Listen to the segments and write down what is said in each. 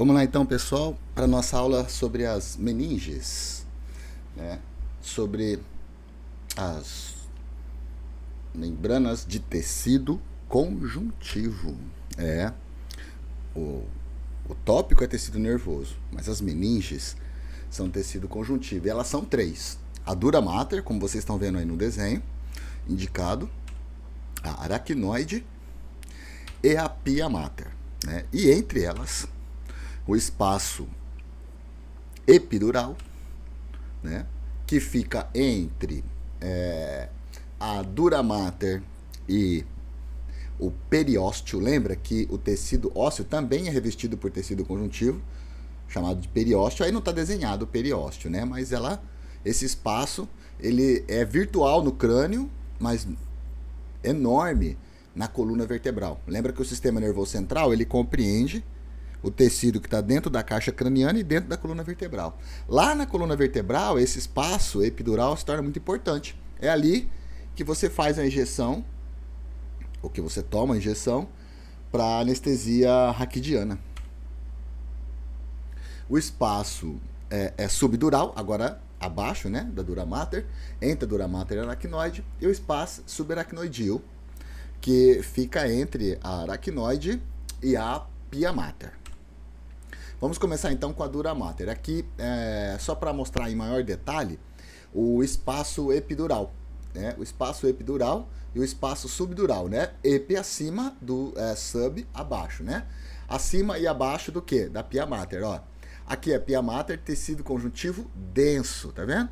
Vamos lá então, pessoal, para nossa aula sobre as meninges, né? Sobre as membranas de tecido conjuntivo. É, o, o tópico é tecido nervoso, mas as meninges são tecido conjuntivo. E elas são três: a dura mater, como vocês estão vendo aí no desenho indicado, a aracnoide e a pia mater, né? E entre elas, o espaço epidural, né, que fica entre a dura mater e o periósteo. Lembra que o tecido ósseo também é revestido por tecido conjuntivo, chamado de periósteo. Aí não está desenhado o periósteo, né? Mas esse espaço ele é virtual no crânio, mas enorme na coluna vertebral. Lembra que o sistema nervoso central ele compreende o tecido que está dentro da caixa craniana e dentro da coluna vertebral. Lá na coluna vertebral, esse espaço epidural se torna muito importante. É ali que você faz a injeção, ou que você toma a injeção, para anestesia raquidiana. O espaço é subdural, agora abaixo, né, da dura mater, entre a dura mater e a aracnoide, e o espaço subaracnoideo, que fica entre a aracnoide e a pia mater. Vamos começar então com a dura mater. Aqui, só para mostrar em maior detalhe, o espaço epidural, né? O espaço epidural e o espaço subdural, né? Epi acima do sub abaixo, né? Acima e abaixo do que? Da pia mater, ó. Aqui é pia mater, tecido conjuntivo denso, tá vendo?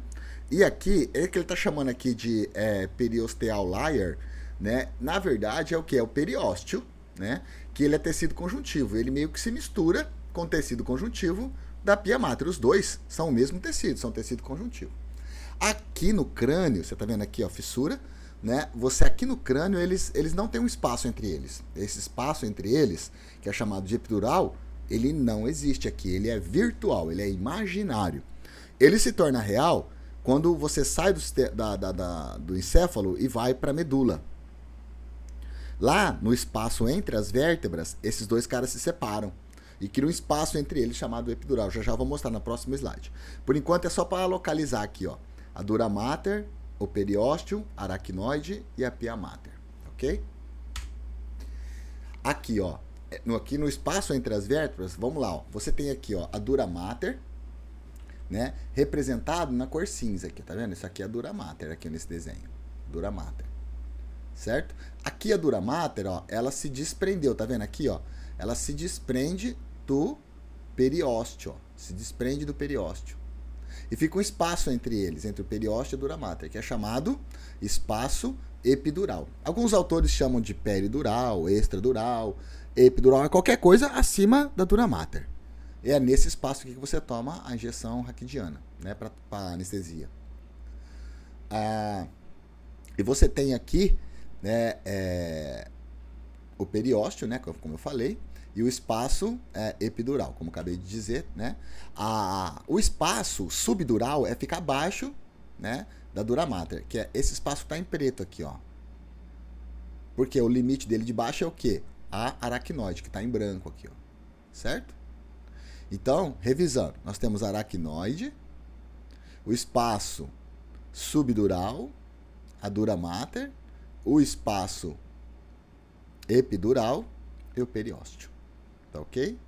E aqui, é que ele tá chamando aqui de periosteal layer, né? Na verdade é o que? É o periósteo, né? Que ele é tecido conjuntivo, ele meio que se mistura com tecido conjuntivo da pia mater. Os dois são o mesmo tecido, são tecido conjuntivo. Aqui no crânio, você está vendo aqui, ó, fissura, né? Você aqui no crânio, eles não têm um espaço entre eles. Esse espaço entre eles, que é chamado de epidural, ele não existe aqui, ele é virtual, ele é imaginário. Ele se torna real quando você sai do encéfalo e vai para a medula. Lá no espaço entre as vértebras, esses dois caras se separam e cria um espaço entre eles chamado epidural. Já vou mostrar na próxima slide. Por enquanto é só para localizar aqui, ó, a dura mater, o periósteo, a aracnoide e a pia mater, ok? Aqui, ó, aqui no espaço entre as vértebras, vamos lá, ó, você tem aqui, ó, a dura mater, né, representado na cor cinza aqui, tá vendo? Isso aqui é a dura mater aqui nesse desenho, dura mater, certo? Aqui a dura mater, ó, ela se desprendeu, tá vendo aqui, ó? Ela se desprende do periósteo, ó, se desprende do periósteo. E fica um espaço entre eles, entre o periósteo e a dura mater, que é chamado espaço epidural. Alguns autores chamam de peridural, extradural, epidural, é qualquer coisa acima da dura mater. É nesse espaço aqui que você toma a injeção raquidiana, né, para anestesia. E você tem aqui, né, o periósteo, né, como eu falei, e o espaço epidural, como acabei de dizer, né? O espaço subdural fica abaixo, né, da dura mater, que é esse espaço que está em preto aqui, ó. Porque o limite dele de baixo é o quê? A aracnoide, que está em branco aqui, ó. Certo? Então, revisando, nós temos a aracnoide, o espaço subdural, a dura mater, o espaço epidural e o periósteo. Tá ok?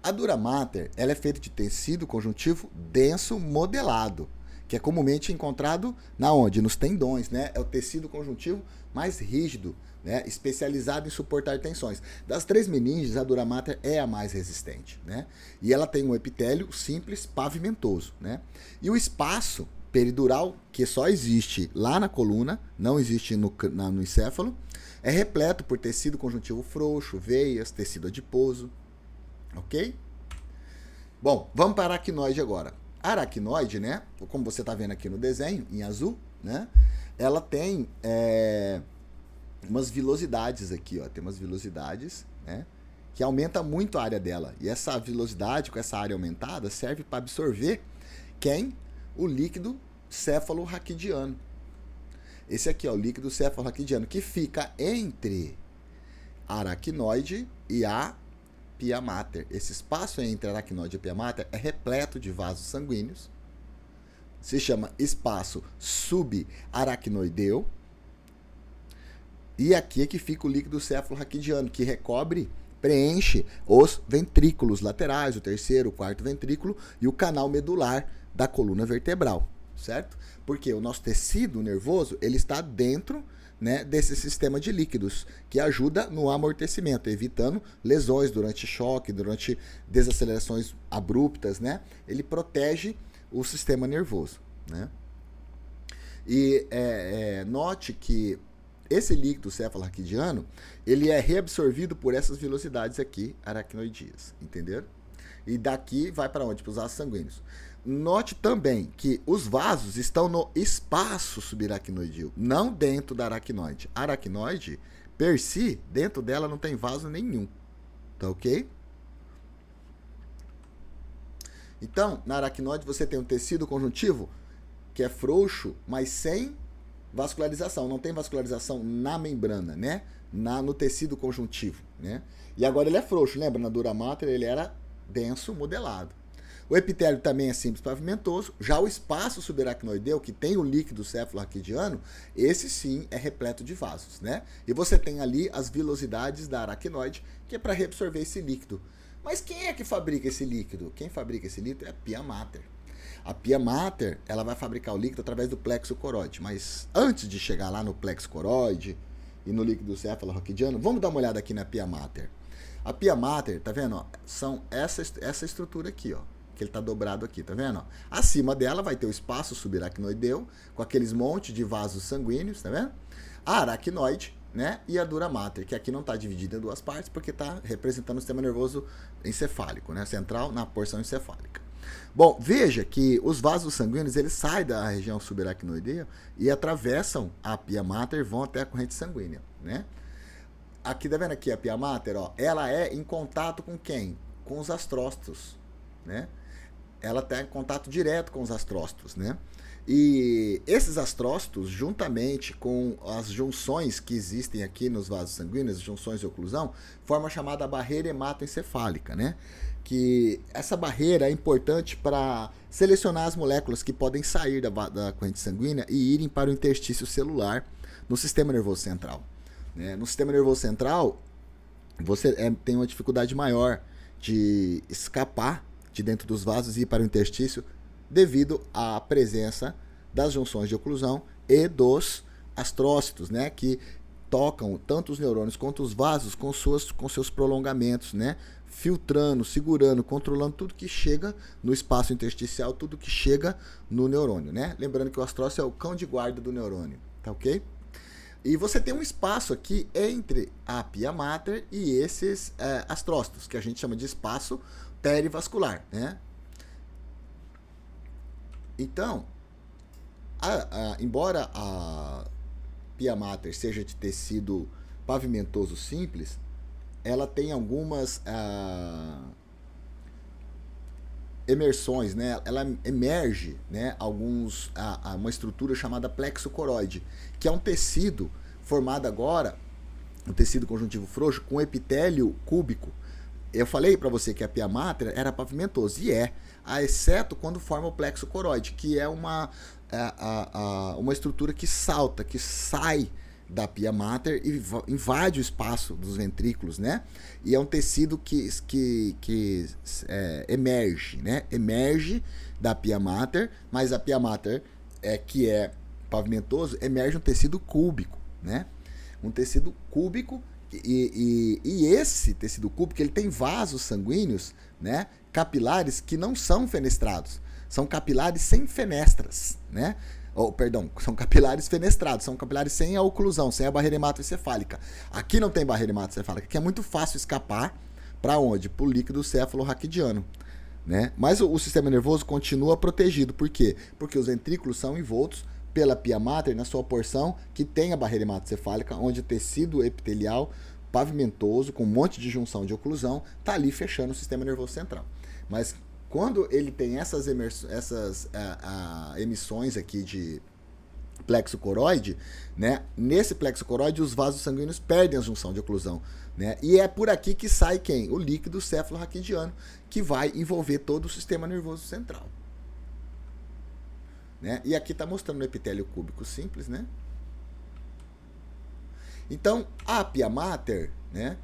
A dura mater, ela é feita de tecido conjuntivo denso modelado, que é comumente encontrado na onde? Nos tendões, né? É o tecido conjuntivo mais rígido, né? Especializado em suportar tensões. Das três meninges, a dura mater é a mais resistente, né? E ela tem um epitélio simples pavimentoso, né? E o espaço peridural, que só existe lá na coluna, não existe no encéfalo, é repleto por tecido conjuntivo frouxo, veias, tecido adiposo, ok? Bom, vamos para a aracnoide agora. A aracnoide, né, como você está vendo aqui no desenho, em azul, né, ela tem umas vilosidades aqui, ó, tem umas vilosidades, né, que aumenta muito a área dela. E essa vilosidade, com essa área aumentada, serve para absorver quem? O líquido céfalo-raquidiano. Esse aqui é o líquido céfalo-raquidiano, que fica entre a aracnoide e a pia mater. Esse espaço entre aracnoide e pia mater é repleto de vasos sanguíneos. Se chama espaço subaracnoideu. E aqui é que fica o líquido céfalo-raquidiano, que preenche os ventrículos laterais, o terceiro, o quarto ventrículo e o canal medular da coluna vertebral, certo? Porque o nosso tecido nervoso, ele está dentro, né, desse sistema de líquidos, que ajuda no amortecimento, evitando lesões durante choque, durante desacelerações abruptas, né? Ele protege o sistema nervoso, né? E note que esse líquido céfalo-raquidiano, ele é reabsorvido por essas velocidades aqui, aracnoidias, entenderam? E daqui vai para onde? Para os vasos sanguíneos. Note também que os vasos estão no espaço subaracnoideo, não dentro da aracnoide. A aracnoide, per si, dentro dela não tem vaso nenhum, tá ok? Então, na aracnoide você tem um tecido conjuntivo que é frouxo, mas sem vascularização. Não tem vascularização na membrana, né? No tecido conjuntivo, né? E agora ele é frouxo, lembra? Na dura mater ele era denso, modelado. O epitélio também é simples pavimentoso. Já o espaço subaracnoideu, que tem o líquido céfalo-raquidiano, esse sim é repleto de vasos, né? E você tem ali as vilosidades da aracnoide, que é para reabsorver esse líquido. Mas quem é que fabrica esse líquido? Quem fabrica esse líquido é a pia mater. A pia mater, ela vai fabricar o líquido através do plexo coroide. Mas antes de chegar lá no plexo coroide e no líquido céfalo-raquidiano, vamos dar uma olhada aqui na pia mater. A pia mater, tá vendo? Ó, são essa estrutura aqui, ó, que ele tá dobrado aqui, tá vendo? Ó? Acima dela vai ter o espaço subaracnoideu, com aqueles montes de vasos sanguíneos, tá vendo? A aracnoide, né? E a dura mater, que aqui não está dividida em duas partes, porque está representando o sistema nervoso encefálico, né? Central na porção encefálica. Bom, veja que os vasos sanguíneos, eles saem da região subaracnoidea e atravessam a pia mater e vão até a corrente sanguínea, né? Aqui, tá vendo aqui a pia mater, ó? Ela é em contato com quem? Com os astrócitos, né? Ela está em contato direto com os astrócitos, né? E esses astrócitos, juntamente com as junções que existem aqui nos vasos sanguíneos, junções de oclusão, formam a chamada barreira hematoencefálica, né? Que essa barreira é importante para selecionar as moléculas que podem sair da corrente sanguínea e irem para o interstício celular no sistema nervoso central, né? No sistema nervoso central, você tem uma dificuldade maior de escapar de dentro dos vasos e ir para o interstício devido à presença das junções de oclusão e dos astrócitos, né, que tocam tanto os neurônios quanto os vasos com seus prolongamentos, né, filtrando, segurando, controlando tudo que chega no espaço intersticial, tudo que chega no neurônio, né? Lembrando que o astrócito é o cão de guarda do neurônio, tá ok? E você tem um espaço aqui entre a pia mater e esses astrócitos, que a gente chama de espaço perivascular, né? Então, embora a pia mater seja de tecido pavimentoso simples, ela tem algumas emersões, né? Ela emerge, né, uma estrutura chamada plexo coroide, que é um tecido formado agora, um tecido conjuntivo frouxo com epitélio cúbico. Eu falei para você que a pia mater era pavimentoso, e exceto quando forma o plexo coroide, que é uma estrutura que salta, que sai da pia mater e invade o espaço dos ventrículos, né? E é um tecido que emerge, né? Emerge da pia mater, mas a pia mater, que é pavimentoso, emerge um tecido cúbico, né? Um tecido cúbico. E esse tecido cúbico, ele tem vasos sanguíneos, né, capilares que não são fenestrados, são capilares sem fenestras, né? São capilares fenestrados, são capilares sem a oclusão, sem a barreira hematoencefálica. Aqui não tem barreira hematoencefálica, que é muito fácil escapar para onde? Para o líquido céfalo-raquidiano, né? Mas o sistema nervoso continua protegido. Por quê? Porque os ventrículos são envoltos pela pia mater na sua porção que tem a barreira hematoencefálica, onde o tecido epitelial pavimentoso, com um monte de junção de oclusão, está ali fechando o sistema nervoso central. Mas quando ele tem essas emissões aqui plexo coroide, né? Nesse plexo coroide os vasos sanguíneos perdem a junção de oclusão, né? E é por aqui que sai quem? O líquido cefalorraquidiano, que vai envolver todo o sistema nervoso central, né? E aqui está mostrando o epitélio cúbico simples, né? Então, a pia mater, né?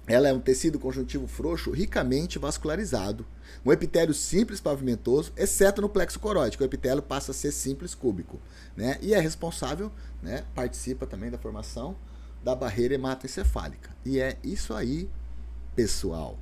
Ela é um tecido conjuntivo frouxo ricamente vascularizado, um epitélio simples pavimentoso, exceto no plexo coroide, que o epitélio passa a ser simples cúbico, né? E é responsável, né? Participa também da formação da barreira hematoencefálica. E é isso aí, pessoal.